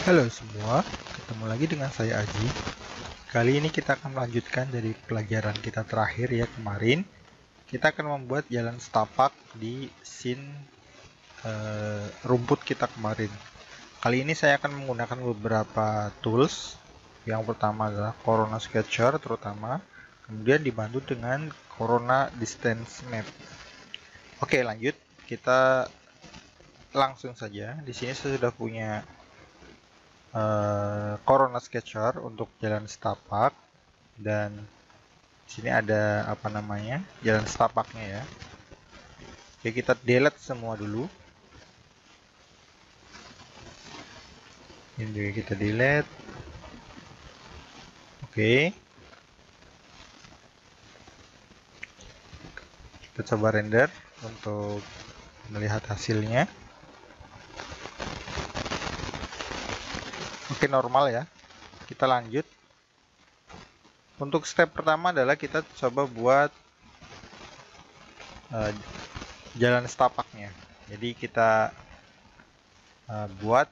Halo semua, ketemu lagi dengan saya Aji. Kali ini kita akan melanjutkan dari pelajaran kita terakhir ya kemarin. Kita akan membuat jalan setapak di scene rumput kita kemarin. Kali ini saya akan menggunakan beberapa tools. Yang pertama adalah Corona Sketcher terutama, kemudian dibantu dengan Corona Distance Map. Oke, lanjut. Kita langsung saja. Di sini saya sudah punya Corona Sketcher untuk jalan setapak, dan di sini ada apa namanya jalan setapaknya ya. Oke, kita delete semua dulu. Ini juga kita delete. Oke, kita coba render untuk melihat hasilnya. Oke, normal ya. Kita lanjut. Untuk step pertama adalah kita coba buat jalan setapaknya. Jadi kita buat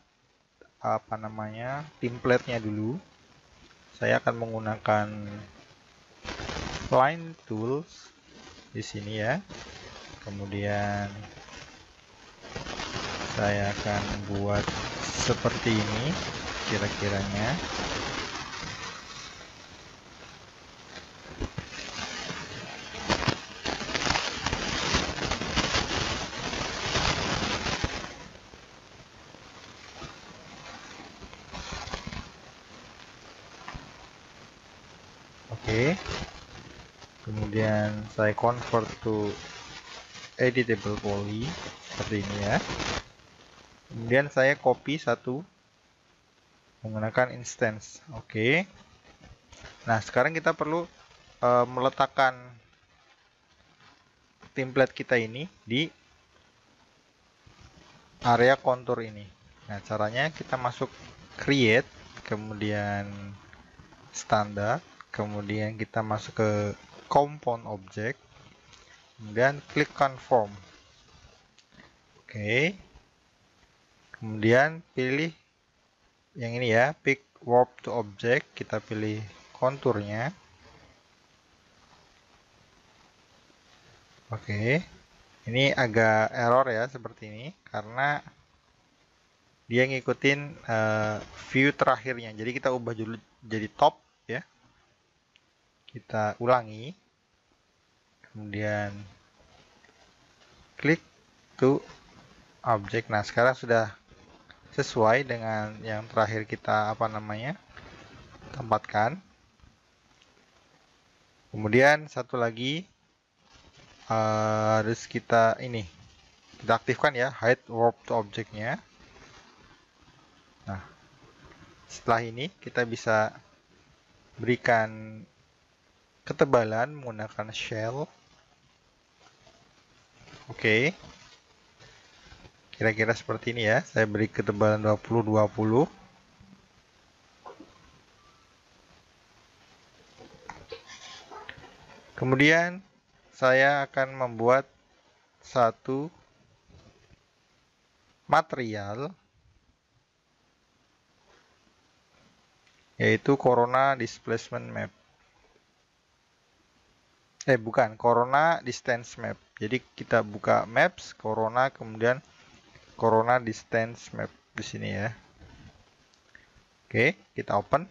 apa namanya template-nya dulu. Saya akan menggunakan line tools di sini ya. Kemudian saya akan buat seperti ini kira-kiranya. Oke. Kemudian saya convert to editable poly seperti ini ya. Kemudian saya copy satu menggunakan instance. Oke. Nah, sekarang kita perlu meletakkan template kita ini di area kontur ini. Nah, caranya kita masuk create, kemudian standar, kemudian kita masuk ke compound object, kemudian klik conform. Oke. Kemudian pilih yang ini ya, pick warp to object, kita pilih konturnya. Oke. Ini agak error ya seperti ini karena dia ngikutin view terakhirnya. Jadi kita ubah dulu jadi top ya. Kita ulangi. Kemudian klik to object. Nah, sekarang sudah sesuai dengan yang terakhir kita apa namanya tempatkan. Kemudian satu lagi harus kita aktifkan ya, hide warp to object-nya. Nah, setelah ini kita bisa berikan ketebalan menggunakan shell. Oke. Kira-kira seperti ini ya. Saya beri ketebalan 20-20. Kemudian saya akan membuat satu material, yaitu Corona Displacement Map. Bukan, Corona Distance Map. Jadi kita buka Maps, Corona, kemudian Corona Distance Map di sini ya. Oke, kita open.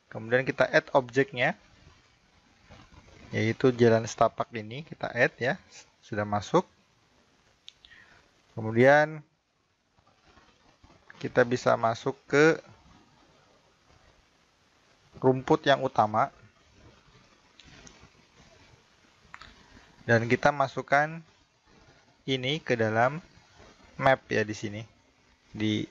Kemudian kita add objeknya, yaitu jalan setapak ini, kita add ya. Sudah masuk. Kemudian kita bisa masuk ke rumput yang utama. Dan kita masukkan ini ke dalam map ya di sini. Di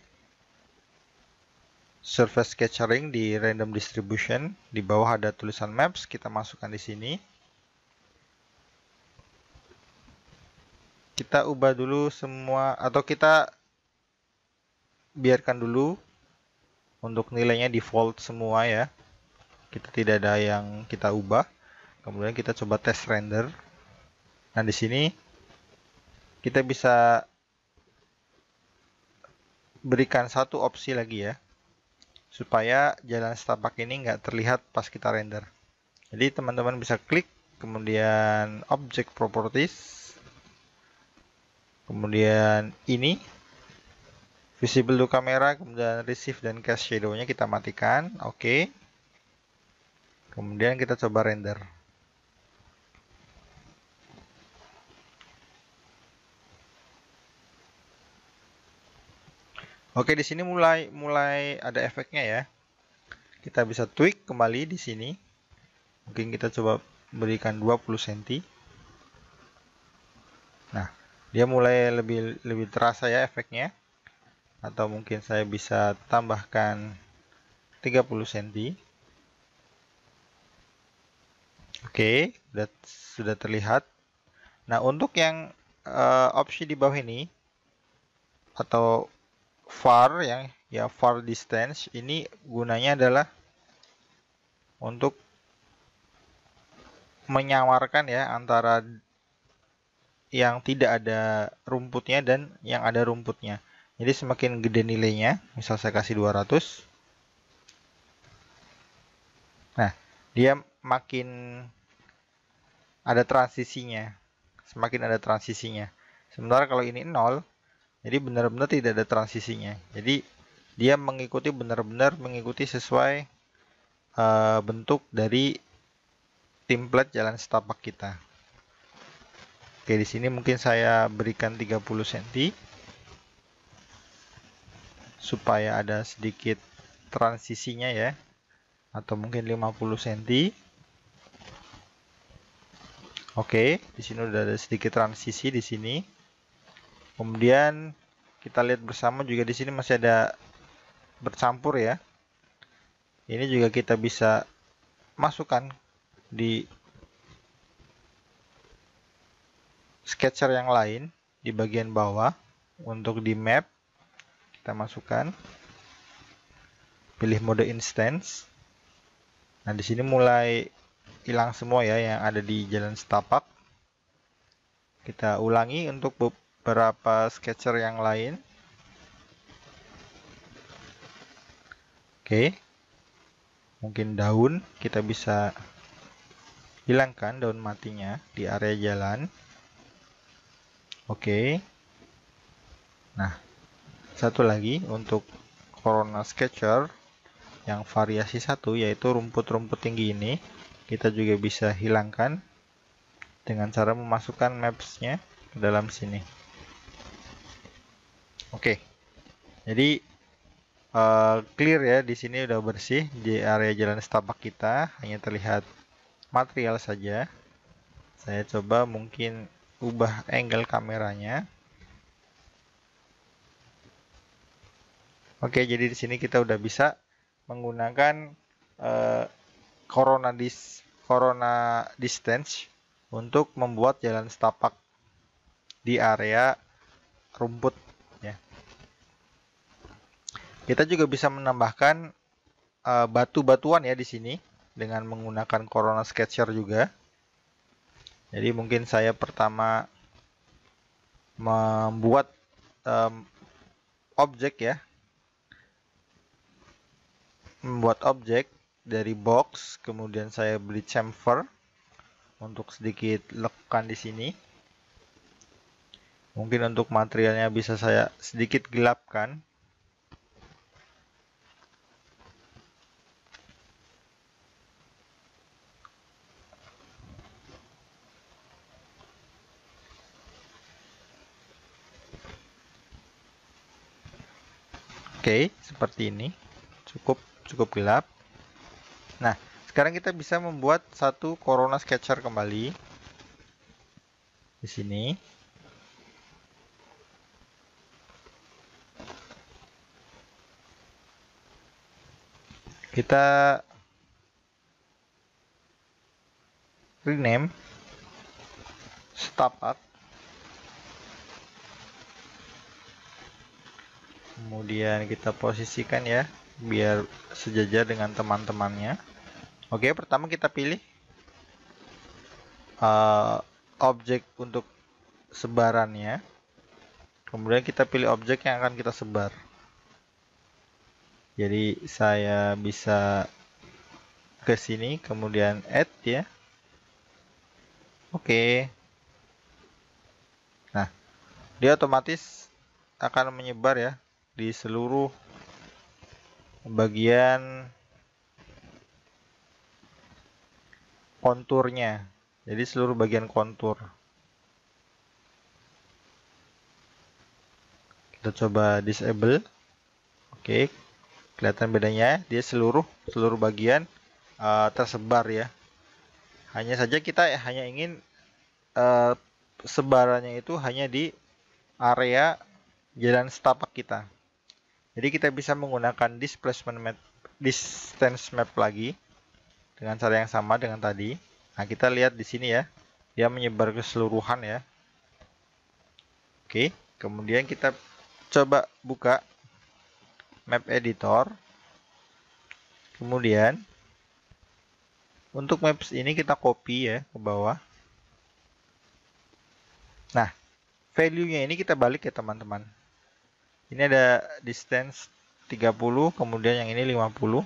surface sketchering di random distribution, di bawah ada tulisan maps, kita masukkan di sini. Kita ubah dulu semua, atau kita biarkan dulu untuk nilainya default semua ya. Kita tidak ada yang kita ubah. Kemudian kita coba tes render. Nah, di sini kita bisa berikan satu opsi lagi ya. supaya jalan setapak ini nggak terlihat pas kita render. Jadi teman-teman bisa klik, kemudian Object Properties, kemudian ini Visible to Camera, kemudian Receive dan Cast Shadow-nya kita matikan. Oke. Kemudian kita coba render. Oke, di sini mulai ada efeknya ya. Kita bisa tweak kembali di sini. Mungkin kita coba berikan 20 cm. Nah, dia mulai lebih terasa ya efeknya. Atau mungkin saya bisa tambahkan 30 cm. Oke, sudah terlihat. Nah, untuk yang opsi di bawah ini atau far ya far distance, ini gunanya adalah untuk menyamarkan ya antara yang tidak ada rumputnya dan yang ada rumputnya. Jadi semakin gede nilainya, misal saya kasih 200. Nah, dia makin ada transisinya. Semakin ada transisinya. Sementara kalau ini 0, jadi benar-benar tidak ada transisinya. Jadi dia benar-benar mengikuti sesuai bentuk dari template jalan setapak kita. Oke, di sini mungkin saya berikan 30 cm supaya ada sedikit transisinya ya, atau mungkin 50 cm. Oke, di sini udah ada sedikit transisi di sini. Kemudian kita lihat bersama juga di sini masih ada bercampur ya. Ini juga kita bisa masukkan di sketcher yang lain di bagian bawah. Untuk di map kita masukkan, pilih mode instance. Nah, di sini mulai hilang semua ya yang ada di jalan setapak. Kita ulangi untuk beberapa sketcher yang lain. Oke. Mungkin daun kita bisa hilangkan daun matinya di area jalan. Oke. Nah, satu lagi untuk Corona Sketcher yang variasi 1, yaitu rumput-rumput tinggi ini, kita juga bisa hilangkan dengan cara memasukkan maps-nya ke dalam sini. Oke. Jadi clear ya, di sini udah bersih. Di area jalan setapak kita hanya terlihat material saja. Saya coba mungkin ubah angle kameranya. Oke, jadi di sini kita udah bisa menggunakan corona distance untuk membuat jalan setapak di area rumput ya. Kita juga bisa menambahkan batu-batuan ya di sini dengan menggunakan Corona Sketcher juga. Jadi mungkin saya pertama membuat objek ya. Membuat objek dari box, kemudian saya beri chamfer untuk sedikit lekukan di sini. Mungkin untuk materialnya bisa saya sedikit gelapkan. Oke, seperti ini. Cukup gelap. Nah, sekarang kita bisa membuat satu Corona Sketcher kembali. Di sini. Kita rename setapak. Kemudian kita posisikan ya, biar sejajar dengan teman-temannya. Oke, pertama kita pilih objek untuk sebarannya. Kemudian kita pilih objek yang akan kita sebar. Jadi saya bisa ke sini kemudian add ya. Oke. Nah, dia otomatis akan menyebar ya di seluruh bagian konturnya. Jadi seluruh bagian kontur. Kita coba disable. Oke, kelihatan bedanya. Dia seluruh bagian tersebar ya. Hanya saja kita hanya ingin sebarannya itu hanya di area jalan setapak kita. Jadi kita bisa menggunakan displacement map, distance map lagi dengan cara yang sama dengan tadi. Nah, kita lihat di sini ya. Dia menyebar keseluruhan ya. Oke, kemudian kita coba buka map editor. Kemudian untuk maps ini kita copy ya ke bawah. Nah, value-nya ini kita balik ya teman-teman. Ini ada distance 30, kemudian yang ini 50.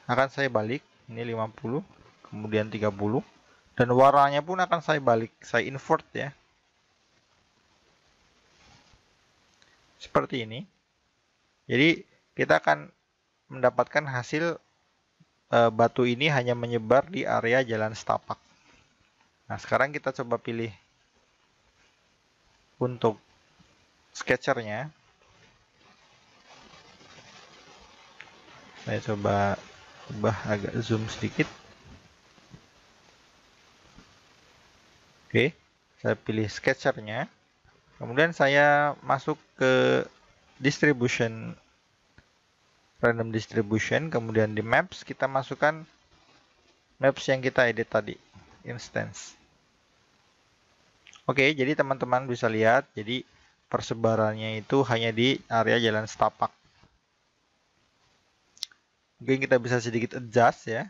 Akan saya balik, ini 50, kemudian 30. Dan warnanya pun akan saya balik, saya invert ya. Seperti ini. Jadi kita akan mendapatkan hasil batu ini hanya menyebar di area jalan setapak. Nah, sekarang kita coba pilih untuk sketchernya. Saya coba ubah agak zoom sedikit. Oke, saya pilih sketchernya. Kemudian saya masuk ke distribution, random distribution, kemudian di maps kita masukkan maps yang kita edit tadi, instance. Oke, jadi teman-teman bisa lihat, jadi persebarannya itu hanya di area jalan setapak. Mungkin kita bisa sedikit adjust ya.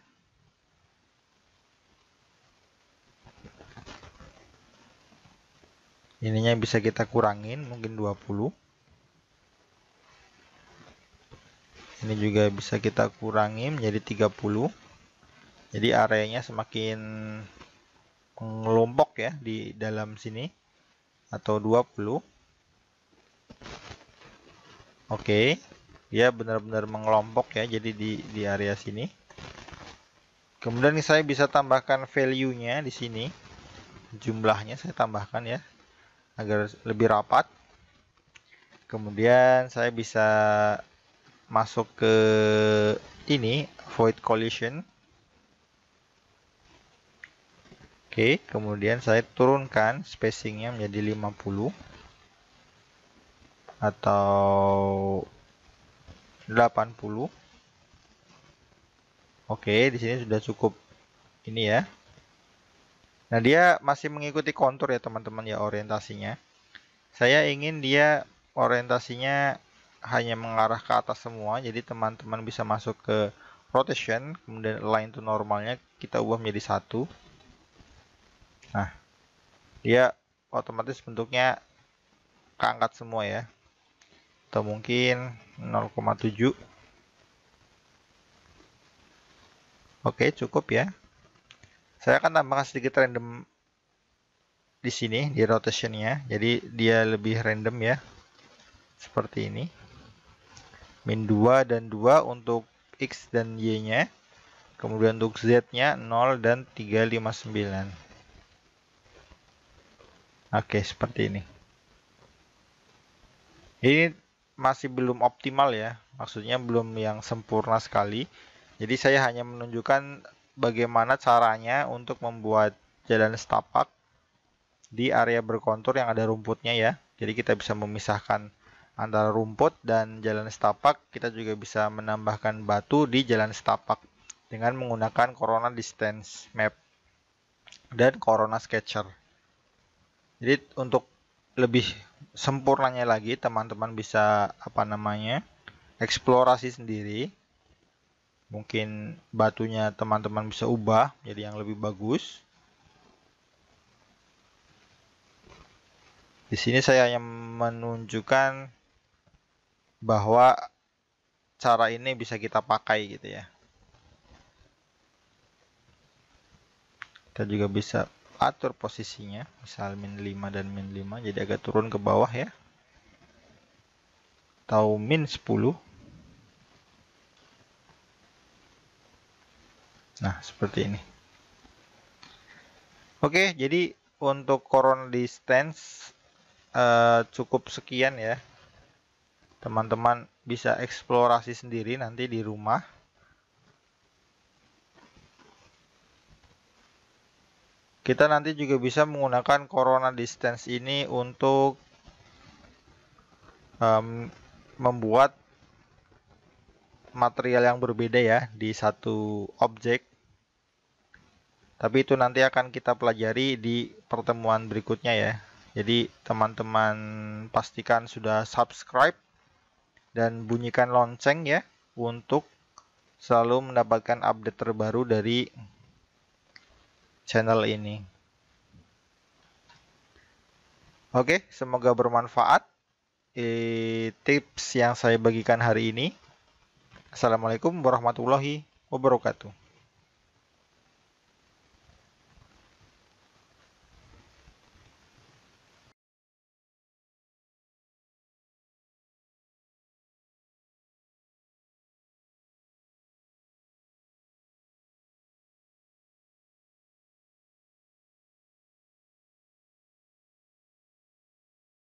Ininya bisa kita kurangin, mungkin 20. Ini juga bisa kita kurangi menjadi 30. Jadi areanya semakin mengelompok ya di dalam sini. Atau 20. Oke. Dia benar-benar mengelompok ya, jadi di area sini. Kemudian saya bisa tambahkan value-nya di sini. Jumlahnya saya tambahkan ya, agar lebih rapat. Kemudian saya bisa masuk ke ini, void collision. Oke, kemudian saya turunkan spacingnya menjadi 50 atau 80. Oke, di sini sudah cukup ini ya. Nah, dia masih mengikuti kontur ya teman-teman ya, orientasinya. Saya ingin dia orientasinya hanya mengarah ke atas semua, jadi teman-teman bisa masuk ke rotation, kemudian align to normalnya kita ubah menjadi 1. Nah, dia otomatis bentuknya keangkat semua ya. Atau mungkin 0,7. Oke, cukup ya. Saya akan tambahkan sedikit random di sini di rotationnya, jadi dia lebih random ya. Seperti ini. Min 2 dan 2 untuk X dan Y-nya. Kemudian untuk Z-nya 0 dan 359. Oke, seperti ini. Ini masih belum optimal ya. Maksudnya belum yang sempurna sekali. Jadi saya hanya menunjukkan bagaimana caranya untuk membuat jalan setapak di area berkontur yang ada rumputnya ya. Jadi kita bisa memisahkan antara rumput dan jalan setapak. Kita juga bisa menambahkan batu di jalan setapak dengan menggunakan Corona Distance Map dan Corona Sketcher. Jadi untuk lebih sempurnanya lagi, teman-teman bisa eksplorasi sendiri. Mungkin batunya teman-teman bisa ubah jadi yang lebih bagus. Di sini saya hanya menunjukkan bahwa cara ini bisa kita pakai gitu ya. Kita juga bisa atur posisinya, misal min 5 dan min 5, jadi agak turun ke bawah ya. Atau min 10. Nah, seperti ini. Oke, jadi untuk corona distance cukup sekian ya. Teman-teman bisa eksplorasi sendiri nanti di rumah. Kita nanti juga bisa menggunakan corona distance ini untuk membuat material yang berbeda ya di satu objek. Tapi itu nanti akan kita pelajari di pertemuan berikutnya ya. Jadi teman-teman pastikan sudah subscribe dan bunyikan lonceng ya untuk selalu mendapatkan update terbaru dari channel ini. Oke, semoga bermanfaat tips yang saya bagikan hari ini. Assalamualaikum warahmatullahi wabarakatuh.